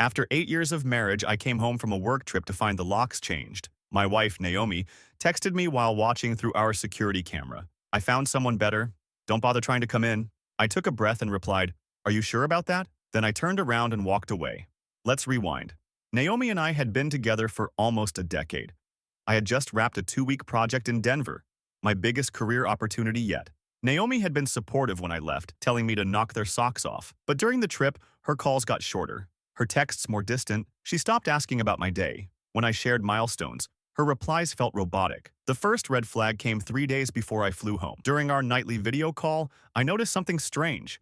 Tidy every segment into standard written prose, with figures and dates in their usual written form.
After 8 years of marriage, I came home from a work trip to find the locks changed. My wife, Naomi, texted me while watching through our security camera. I found someone better. Don't bother trying to come in. I took a breath and replied, "Are you sure about that?" Then I turned around and walked away. Let's rewind. Naomi and I had been together for almost a decade. I had just wrapped a 2-week project in Denver, my biggest career opportunity yet. Naomi had been supportive when I left, telling me to knock their socks off. But during the trip, her calls got shorter, her texts more distant. She stopped asking about my day. When I shared milestones, her replies felt robotic. The first red flag came 3 days before I flew home. During our nightly video call, I noticed something strange.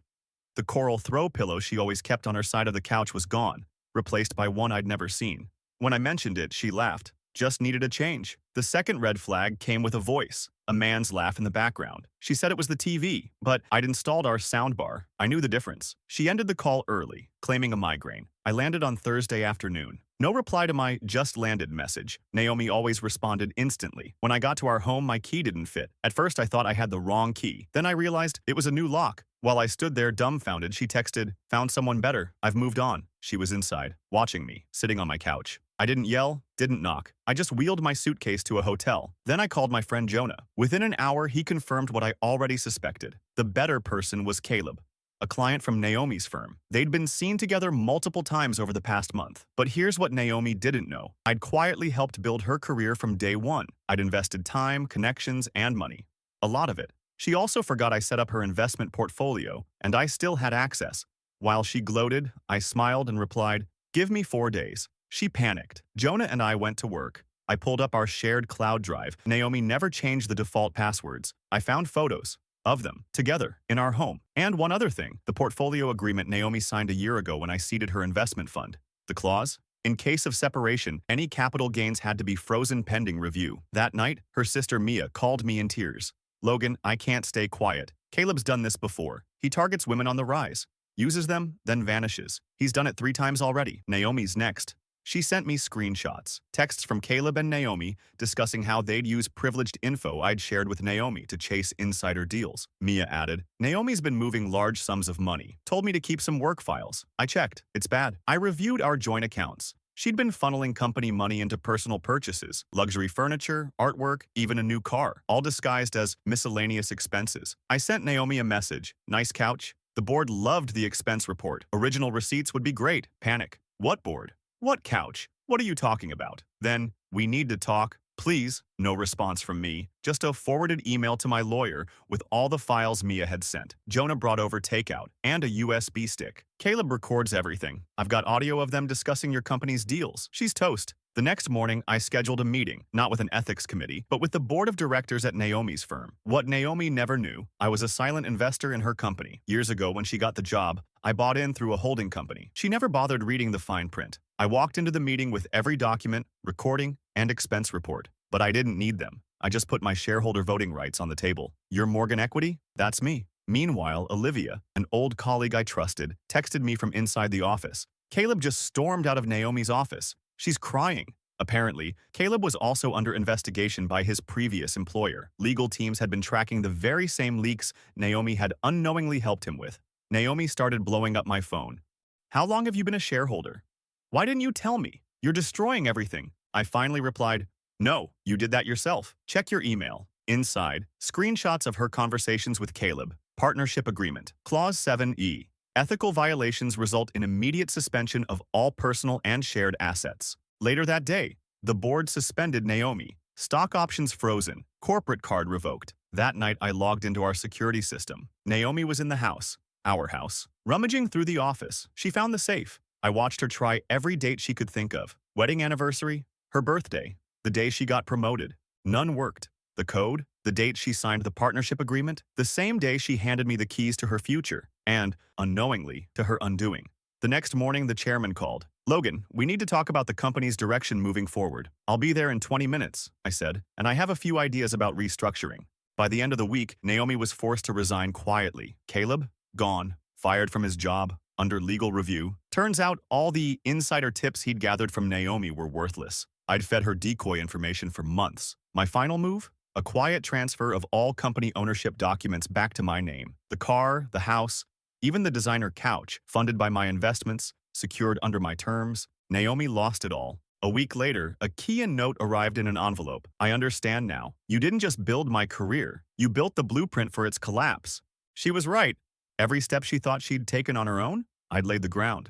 The coral throw pillow she always kept on her side of the couch was gone, replaced by one I'd never seen. When I mentioned it, she laughed. Just needed a change. The second red flag came with a voice, a man's laugh in the background. She said it was the TV, but I'd installed our soundbar. I knew the difference. She ended the call early, claiming a migraine. I landed on Thursday afternoon. No reply to my "just landed" message. Naomi always responded instantly. When I got to our home, my key didn't fit. At first, I thought I had the wrong key. Then I realized it was a new lock. While I stood there dumbfounded, she texted, "Found someone better. I've moved on." She was inside, watching me, sitting on my couch. I didn't yell, didn't knock. I just wheeled my suitcase to a hotel. Then I called my friend Jonah. Within an hour, he confirmed what I already suspected. The better person was Caleb, a client from Naomi's firm. They'd been seen together multiple times over the past month. But here's what Naomi didn't know. I'd quietly helped build her career from day one. I'd invested time, connections, and money. A lot of it. She also forgot I set up her investment portfolio, and I still had access. While she gloated, I smiled and replied, "Give me 4 days." She panicked. Jonah and I went to work. I pulled up our shared cloud drive. Naomi never changed the default passwords. I found photos of them together in our home. And one other thing, the portfolio agreement Naomi signed a year ago when I seeded her investment fund. The clause? In case of separation, any capital gains had to be frozen pending review. That night, her sister Mia called me in tears. "Logan, I can't stay quiet. Caleb's done this before. He targets women on the rise, uses them, then vanishes. He's done it 3 times already." Naomi's next. She sent me screenshots, texts from Caleb and Naomi discussing how they'd use privileged info I'd shared with Naomi to chase insider deals. Mia added, "Naomi's been moving large sums of money. Told me to keep some work files. I checked. It's bad." I reviewed our joint accounts. She'd been funneling company money into personal purchases, luxury furniture, artwork, even a new car, all disguised as miscellaneous expenses. I sent Naomi a message. "Nice couch." The board loved the expense report. Original receipts would be great. Panic. "What board? What couch? What are you talking about?" Then, "We need to talk. Please." No response from me, just a forwarded email to my lawyer with all the files Mia had sent. Jonah brought over takeout and a USB stick. "Caleb records everything. I've got audio of them discussing your company's deals." She's toast. The next morning, I scheduled a meeting, not with an ethics committee, but with the board of directors at Naomi's firm. What Naomi never knew, I was a silent investor in her company. Years ago, when she got the job, I bought in through a holding company. She never bothered reading the fine print. I walked into the meeting with every document, recording, and expense report. But I didn't need them. I just put my shareholder voting rights on the table. "Your Morgan Equity? That's me." Meanwhile, Olivia, an old colleague I trusted, texted me from inside the office. Caleb just stormed out of Naomi's office. She's crying. Apparently, Caleb was also under investigation by his previous employer. Legal teams had been tracking the very same leaks Naomi had unknowingly helped him with. Naomi started blowing up my phone. "How long have you been a shareholder? Why didn't you tell me? You're destroying everything." I finally replied, "No, you did that yourself. Check your email." Inside, screenshots of her conversations with Caleb. Partnership agreement. Clause 7E. Ethical violations result in immediate suspension of all personal and shared assets. Later that day, the board suspended Naomi. Stock options frozen. Corporate card revoked. That night, I logged into our security system. Naomi was in the house. Our house. Rummaging through the office, she found the safe. I watched her try every date she could think of. Wedding anniversary, her birthday, the day she got promoted. None worked. The code, the date she signed the partnership agreement, the same day she handed me the keys to her future, and, unknowingly, to her undoing. The next morning, the chairman called. "Logan, we need to talk about the company's direction moving forward." "I'll be there in 20 minutes, I said, "and I have a few ideas about restructuring." By the end of the week, Naomi was forced to resign quietly. Caleb? Gone. Fired from his job. Under legal review. Turns out all the insider tips he'd gathered from Naomi were worthless. I'd fed her decoy information for months. My final move? A quiet transfer of all company ownership documents back to my name. The car, the house, even the designer couch, funded by my investments, secured under my terms. Naomi lost it all. A week later, a key and note arrived in an envelope. I understand now. You didn't just build my career. You built the blueprint for its collapse. She was right. Every step she thought she'd taken on her own, I'd laid the ground.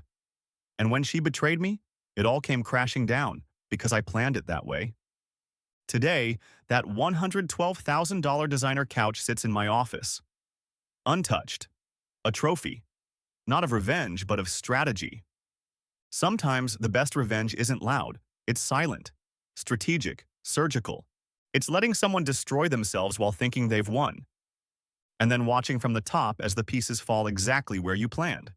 And when she betrayed me, it all came crashing down because I planned it that way. Today, that $112,000 designer couch sits in my office. Untouched. A trophy. Not of revenge, but of strategy. Sometimes the best revenge isn't loud. It's silent, strategic, surgical. It's letting someone destroy themselves while thinking they've won, and then watching from the top as the pieces fall exactly where you planned.